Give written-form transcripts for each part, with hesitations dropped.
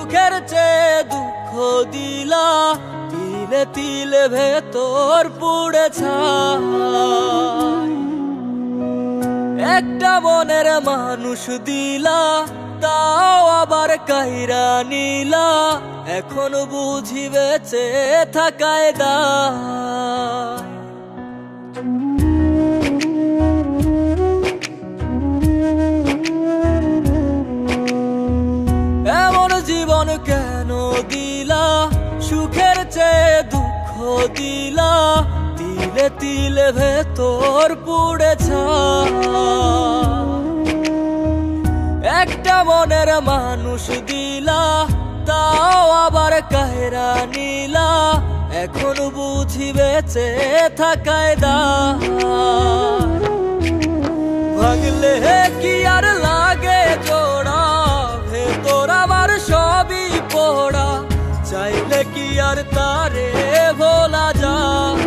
সুখের চেয়ে দুঃখ দিলা, তিলে তিলে ভেতর পুড়ে ছাই। একটা মনের মানুষ দিলা, তাও আবার কাইরা নিলা, এখন বুঝি বেঁচে থাকায় দায়। এমন জীবন কেন দিলা, সুখের চেয়ে দুঃখ দিলা, তিলে তিলে ভেতর পুড়ে ছাই। একটা মনের মানুষ দিলা, তাও আবার কাহেরা নিলা, এখন বুঝি বেঁচে থাকায় দায়। ভাঙলে কি আর লাগে জোড়া, ভেতর আমার সবই পোড়া, চাইলে কি আর তারে ভোলা যায়।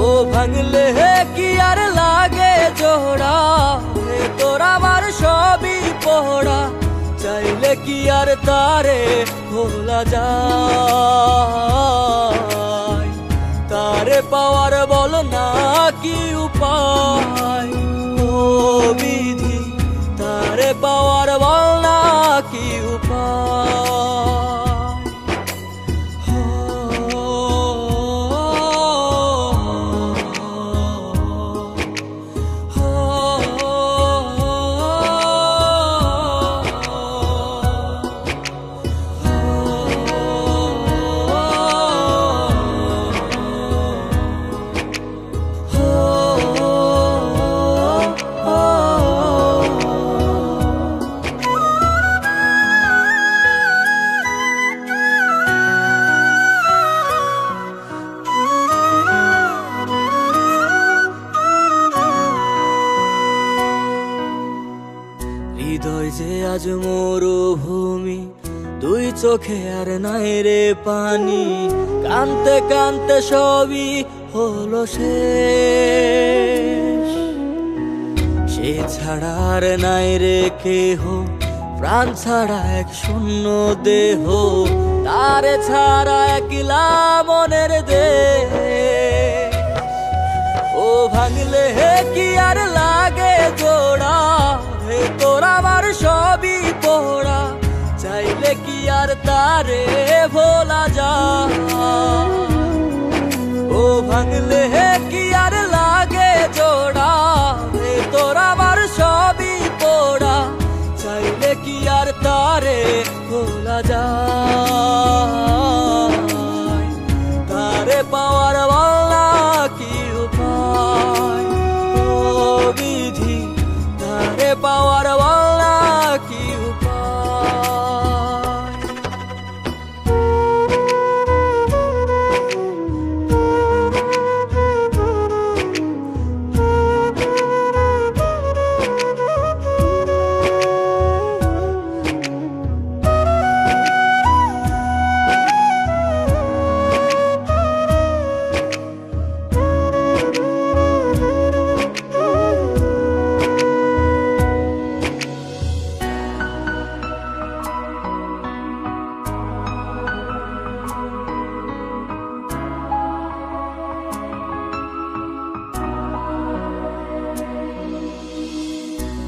ও ভাঙলে কি আর লাগে জোড়া, ভেতর আমার সবই পোড়া, চাইলে কি আর তারে ভোলা যায়। তারে পাওয়ার বল না কি উপায়, ও বিধি তারে পাওয়ার বল না কি উপায়। হৃদয় যে আজ মরুভূমি, দুই চোখে আর নাই রে পানি, কানতে কানতে সবই হলো শেষ। সে ছাড়া আর নাই রে কেহ, প্রাণ ছাড়া এক শূন্য দেহ, তারে ছাড়া একলা মনের দেহ। ও ভাঙলে কি আর লাগে জোড়া, ভেতর আমার সবই পোড়া, চাইলে কি আর তারে ভোলা যায়। ও ভাঙলে কি আর লাগে জোড়া, ভেতর আমার সবই পোড়া, চাইলে কি আর তারে ভোলা যায়। তারে পাওয়ার বলা কি উপায়, ও বিধি তারে পাওয়ার বলা কি উপায়।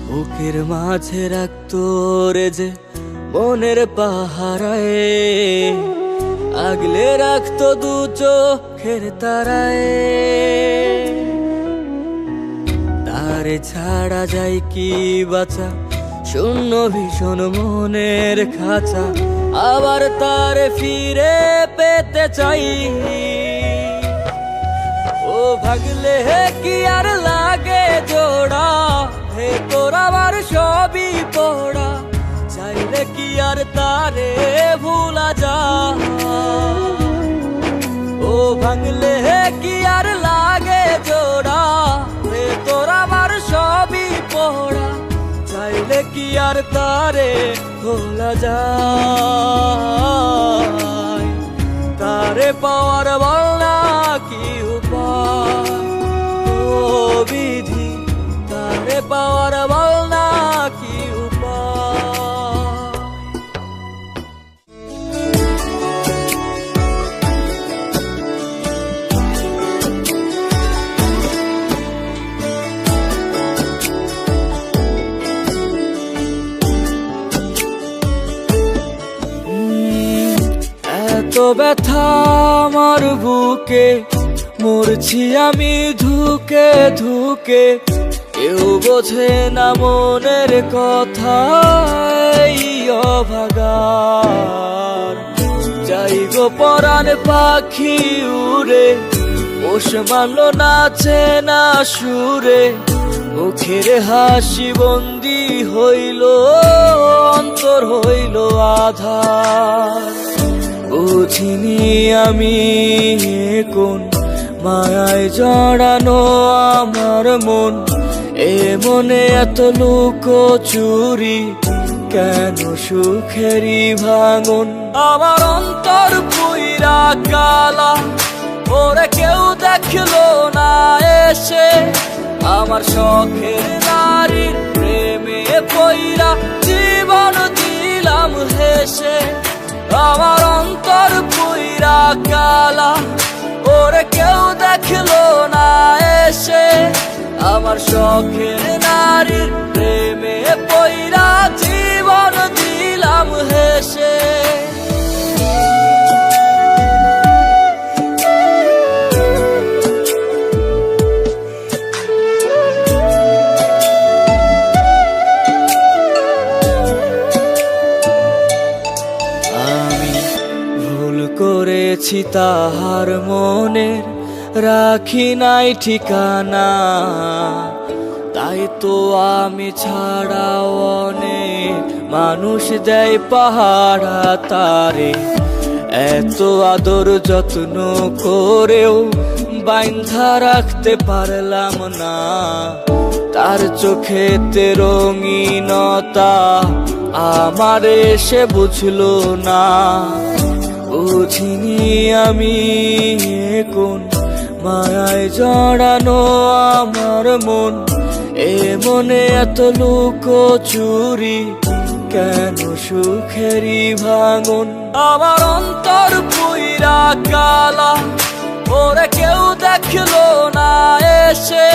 বুকের মাঝে রাখতো রে যে মনের পাহারায়, আগলে রাখতো দু চোখের তারায়। তারে ছাড়া যায় কি বাঁচা, শূন্য ভীষণ মনের খাঁচা, আবার তারে ফিরে পেতে চাই। ও ভাগলে কি আর লাগে জোড়া, ভেতর আমার সবই পোড়া, চাইলে কি আর তারে ভুলা যায়। ও ভাঙলে কি আর লাগে জোড়া, ভেতর আমার সবই পোড়া, চাইলে কি আর তারে ভোলা যায়। তারে পাওয়ার বল না কি উপায়, ও বিধি তারে পাওয়ার বল না কি উপায়। এত ব্যথা আমার বুকে, মরছি আমি ধুকে ধুকে। কেউ বোঝে না মনের কথা, এই অভাগার। যাই গো পরাণ পাখি উড়ে, পোষ মানল নাচে না সুরে। মুখের হাসি বন্দি হইল, অন্তর হইল আধার। বুঝিনি আমি কোন মায়ায় জড়ানো আমার মন। এ মনে এত লুকোচুরি, কেন সুখেরই ভাঙন। আমার অন্তর পুইরা কালা, ওরে কেউ দেখলো না এসে। আমার শখের নারীর প্রেমে পইরা জীবন দিলাম হেসে। আমার অন্তর পুইরা কালা, ওরে কেউ দেখলো না এসে। আমার শখের নারীর প্রেমে পইরা জীবন দিলাম হেসে। করেছি তাহার মনের, রাখি নাই ঠিকানা। তাই তো আমি ছাড়াও অনেক মানুষ দেয় পাহারা তারে। এত আদর যত্ন করেও বাইন্ধা রাখতে পারলাম না। তার চোখেতে রঙিনতা আমারে সে বুঝলো না। বুঝিনি আমি কোন মায়ায় জড়ানো আমার মন। এ মনে এত লুকোচুরি, কেন সুখেরই ভাঙন। আমার অন্তর পুইরা কালা, ওরে কেউ দেখলো না এসে।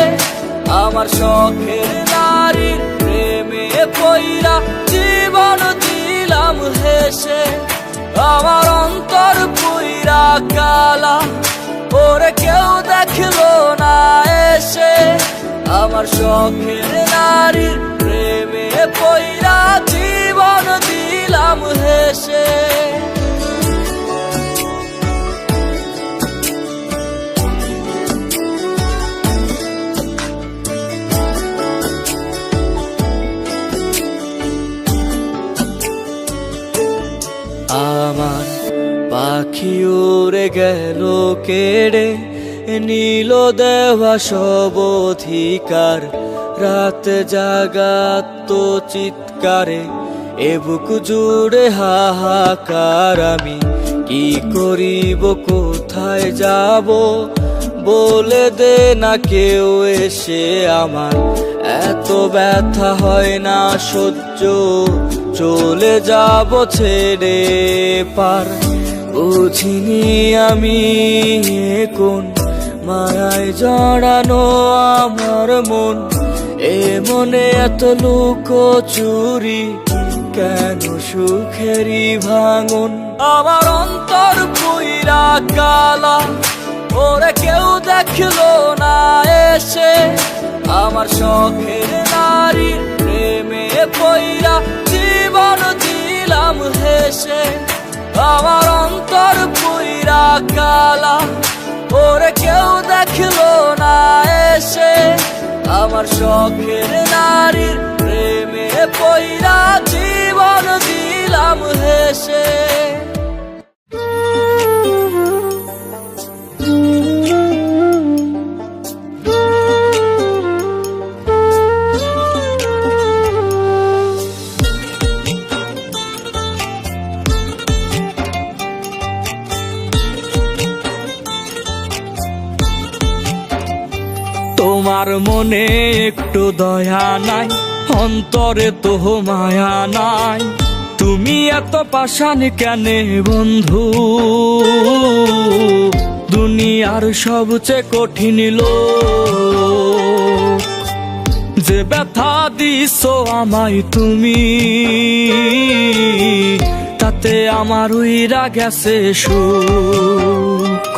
আমার শখের নারীর প্রেমে পইরা জীবন দিলাম হেসে। আমার অন্তর পুইরা কালা, ওরে কেউ দেখলো না এসে। আমার শখের নারীর প্রেমে পইরা জীবন দিলাম হেসে। আমার পাখি উড়ে গেল কেড়ে, নীল দেওয়া সব অধিকার। রাত জাগাত তো চিৎকারে, এ বুক জুড়ে হাহাকার। আমি কি করিব, কোথায় যাব, বলে দে না কেউ এসে আমার। এত ব্যথা হয় না সহ্য, চলে যাব ছেড়ে পার। বুঝিনি আমি কোন মায়ায় জড়ানো আমার মন। এ মনে এত লুকোচুরি, কেন সুখেরই ভাঙন। আমার অন্তর পুইরা কালা, ওরে কেউ দেখলো না এসে। আমার শখের নারীর প্রেমে পইরা জীবন দিলাম হেসে। আমার অন্তর পুইরা কালা, ওরে কেউ দেখলো না এসে। আমার শখের নারীর প্রেমে পইরা জীবন দিলাম হেসে। তোমার মনে একটু দয়া নাই, অন্তরে তো মায়া নাই। তুমি এত পাষাণ কেনে বন্ধু, দুনিয়ার সবচেয়ে কঠিন লোক। যে ব্যথা দিছো আমায় তুমি, তাতে তাতে আমার উইরা গেছে সুখ।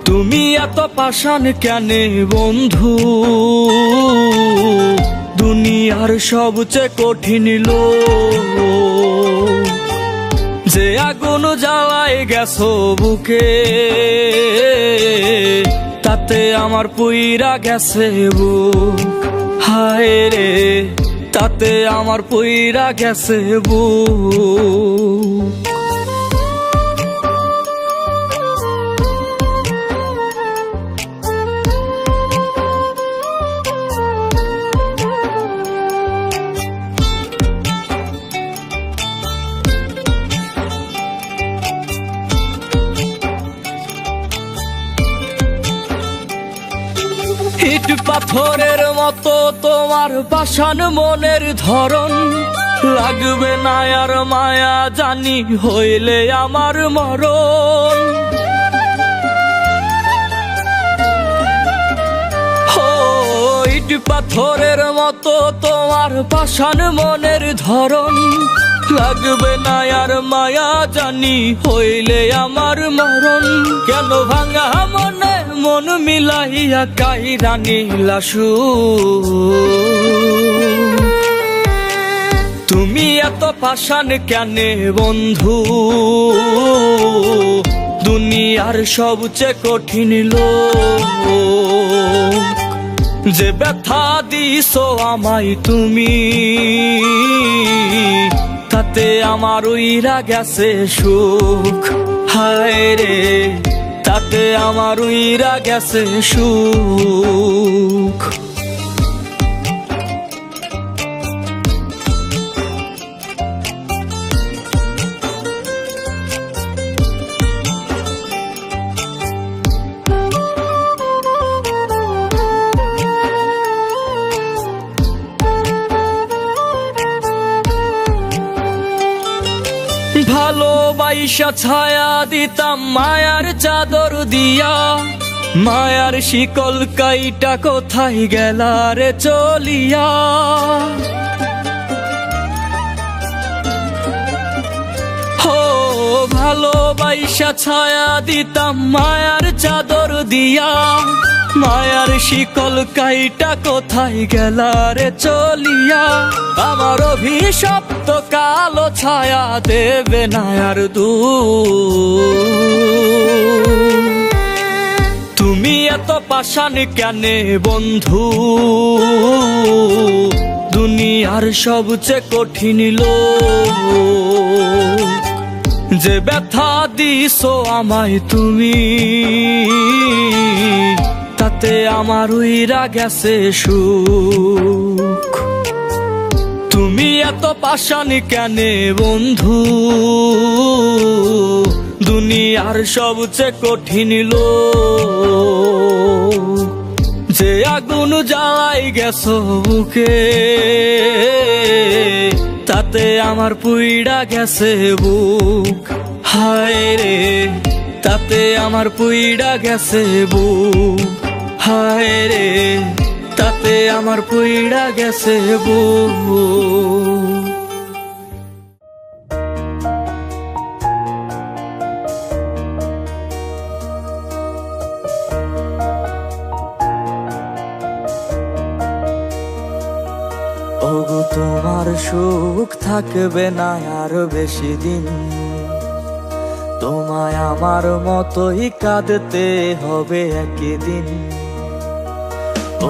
তুমি এত পাষাণ কেনে বন্ধু, দুনিয়ার সবচেয়ে কঠিন লোক, যে আগুন জ্বালায় গেছো বুকে, তাতে আমার পুইরা গেছে বুক। হায় রে, তাতে আমার পুইরা গেছে বুক। ইট পাথরের মতো তোমার পাষাণ মনের ধরন, লাগবে না আর মায়া জানি হইলে আমার মরণ। ইট পাথরের মতো তোমার পাষাণ মনের ধরন, লাগবে না আর মায়া জানি হইলে আমার মরণ। কেন ভাঙা মনে মন মিলাইয়া কাইরা নিলা সুর, তুমি এত পাষাণ কেনে বন্ধু, দুনিয়ার সবচেয়ে কঠিন লোক, যে ব্যথা দিছো আমায় তুমি, তাতে আমার উইরা গেছে সুখ। হায় রে, তাতে আমার উইরা গেছে সুখ। ভালোবাসা ছায়া দিতাম মায়ার চাদর দিয়া, মায়ার শিকল কাইটা কোথায় গেলা রে চলিয়া। ভালোবাসা ছায়া দিতাম মায়ার চাদর দিয়া, মায়ার শিকল কাইটা কোথায় গেলা রে চলিয়া। আমার অভিশপ্ত কালো ছায়া দেবে না আর তুমি এত পাষাণ কেনে বন্ধু, দুনিয়ার সবচেয়ে কঠিন লোক, যে ব্যথা দিছো আমায় তুমি, তাতে আমার উইরা গেছে সুখ। তুমি এত পাষাণ কেনে বন্ধু, দুনিয়ার সবচেয়ে কঠিন লোক, যে আগুন জ্বালাই গেছো বুকে, তাতে আমার পুইড়া গেছে বুক। হায় রে, তাতে আমার পুইড়া গেছে বুক। হায় রে, তাতে আমার পুইড়া গেছে বুক। ওগো তোমার সুখ থাকবে না আর বেশি দিন, তোমায় আমার মতোই কাঁদতে হবে একদিন।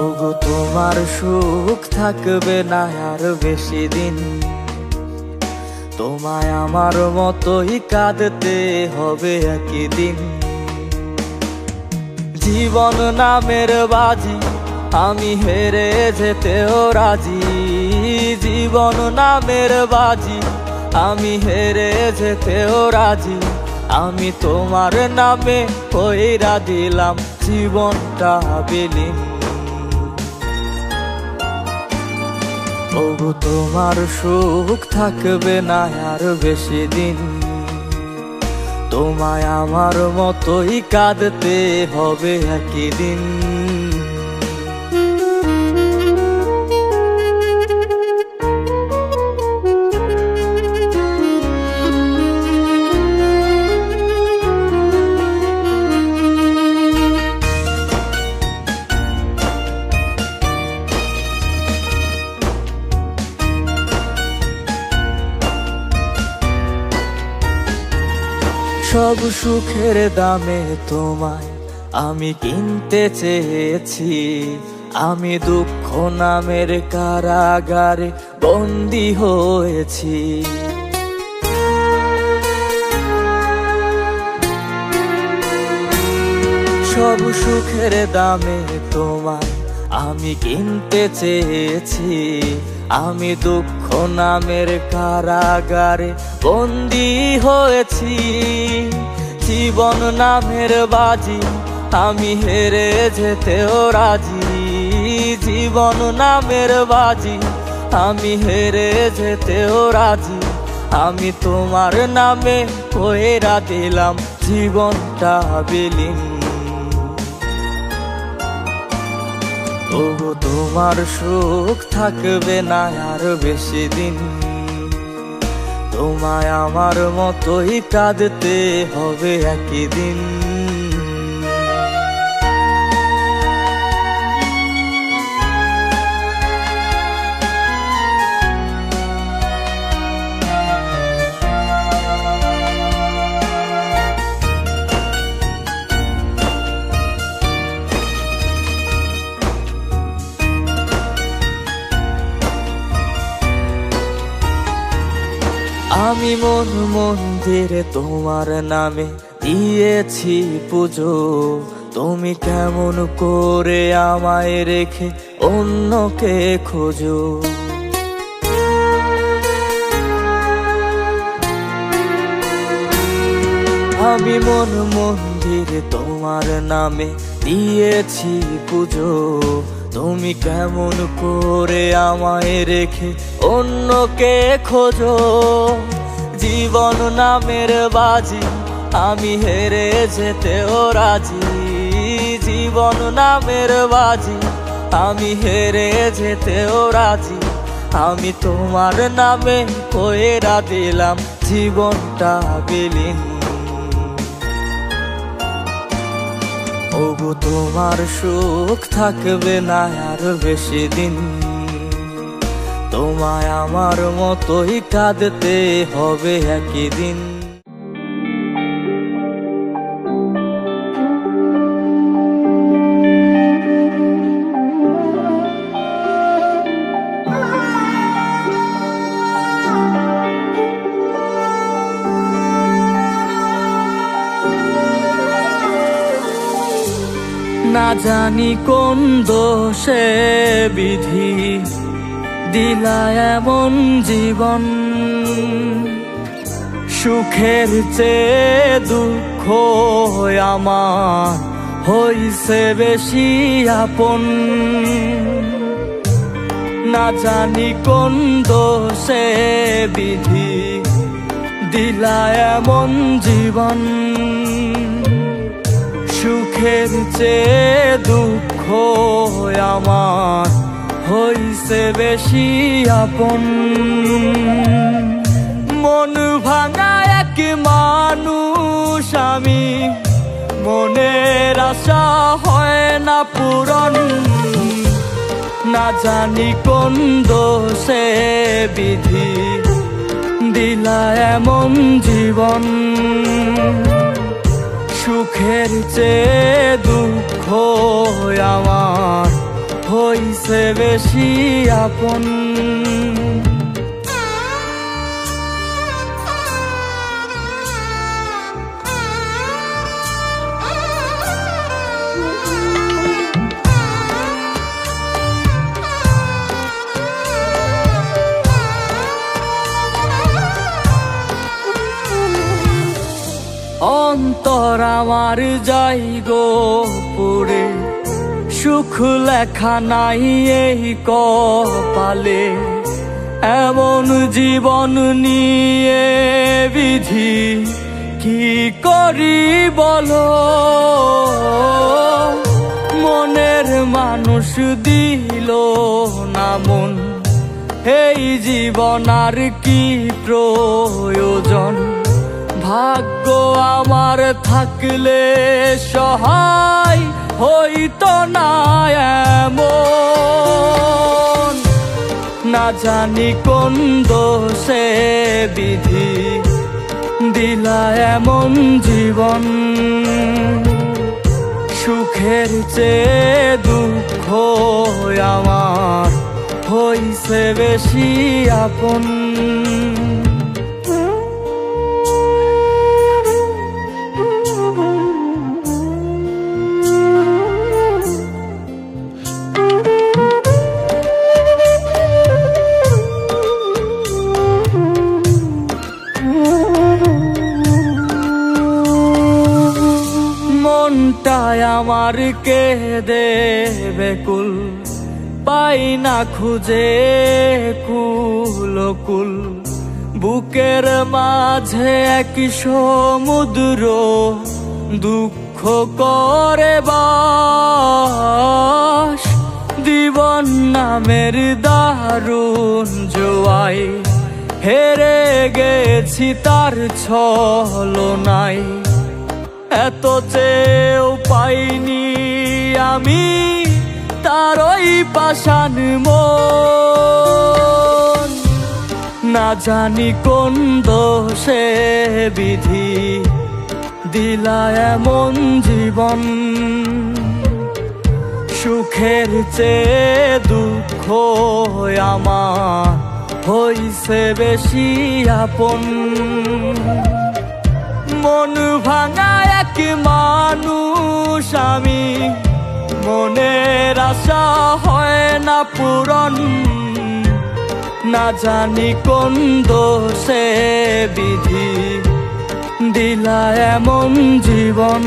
ওগো তোমার সুখ থাকবে না আর বেশি দিন, তোমায় আমার মতোই কাঁদতে হবে একদিন। জীবন নামের বাজি আমি হেরে যেতেও রাজি, জীবন নামের বাজি আমি হেরে যেতেও রাজি। আমি তোমার নামে কইরা দিলাম জীবনটা বিলীন। ওগো তোমার সুখ থাকবে না আর বেশি দিন, তোমায় আমার মতোই কাঁদতে হবে একদিন। সব সুখের দামে তোমায় আমি কিনতে চেয়েছি, আমি দুঃখ নামের কারাগারে বন্দী হয়েছি। সব সুখের দামে তোমায় আমি কিনতে চেয়েছি, আমি দুঃখ নামের কারাগারে বন্দী হয়েছি। জীবন নামের বাজি আমি হেরে যেতেও রাজি, জীবন নামের বাজি আমি হেরে যেতেও রাজি। আমি তোমার নামে কইরা দিলাম জীবনটা বিলীন। তবু তোমার সুখ থাকবে না আর বেশি দিন, তোমায় আমার মতোই কাঁদতে হবে একই দিন। আমি মন মন্দিরে তোমার নামে দিয়েছি পুজো, তুমি কেমন করে আমায় রেখে অন্যকে খোঁজো। আমি মন মন্দিরে তোমার নামে দিয়েছি পুজো, তুমি কেমন করে আমায় রেখে অন্যকে খোঁজো। জীবন নামের বাজি আমি হেরে যেতেও রাজি, জীবন নামের বাজি আমি হেরে যেতেও রাজি। আমি তোমার নামে কইরা দিলাম জীবনটা বিলীন। ওগো তোমার সুখ থাকবে না আর বেশি দিন, তোমায় আমার মতোই কাঁদতে হবে একই দিন। না জানি কোন দোষে বিধি দিলা এমন জীবন, সুখের চেয়ে দুঃখ আমার হইছে বেশি আপন। না জানি কোন দোষে বিধি দিলা এমন জীবন, সুখের চেয়ে দুঃখ আমার হইছে বেশি আপন। মন ভাঙা এক মানুষ আমি, মনের আশা হয় না পূরণ। না জানি কোন দোষে বিধি দিলা এমন জীবন, সুখের চেয়ে দুঃখ আমার হইছে বেশি আপন। অন্তর আমার যাই গো পুরে, সুখ লেখা নাই এই কপালে। এমন জীবন নিয়ে বিধি কি করি বলো, মনের মানুষ দিল না মন, এই জীবন আর কি প্রয়োজন। ভাগ্য আমার থাকলে সহায় হইতো না এমন। না জানি কোন দোষে বিধি দিলা এমন জীবন, সুখের চেয়ে দুঃখ আমার হইছে বেশি আপন। মনটায় আমার কেঁদে বেকুল, পাই না খুঁজে কুল, বুকের মাঝে এক সমুদ্র দুঃখ করে বাস। জীবন নামের দারুণ জোয়ায় হেরে গেছি তার ছলনায়। এত চেয়েও পাইনি আমি তার ওই পাষাণ মন। না জানি কোন দোষে বিধি দিলা এমন জীবন, সুখের চেয়ে দুঃখ আমার হইছে বেশি আপন। মন ভাঙা এক মানুষ আমি, মনের আশা হয় না পূরণ। না জানি কোন দোষে বিধি দিলা এমন জীবন,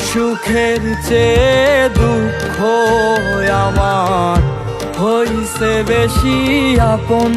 সুখের চেয়ে দুঃখ আমার হইছে বেশি আপন।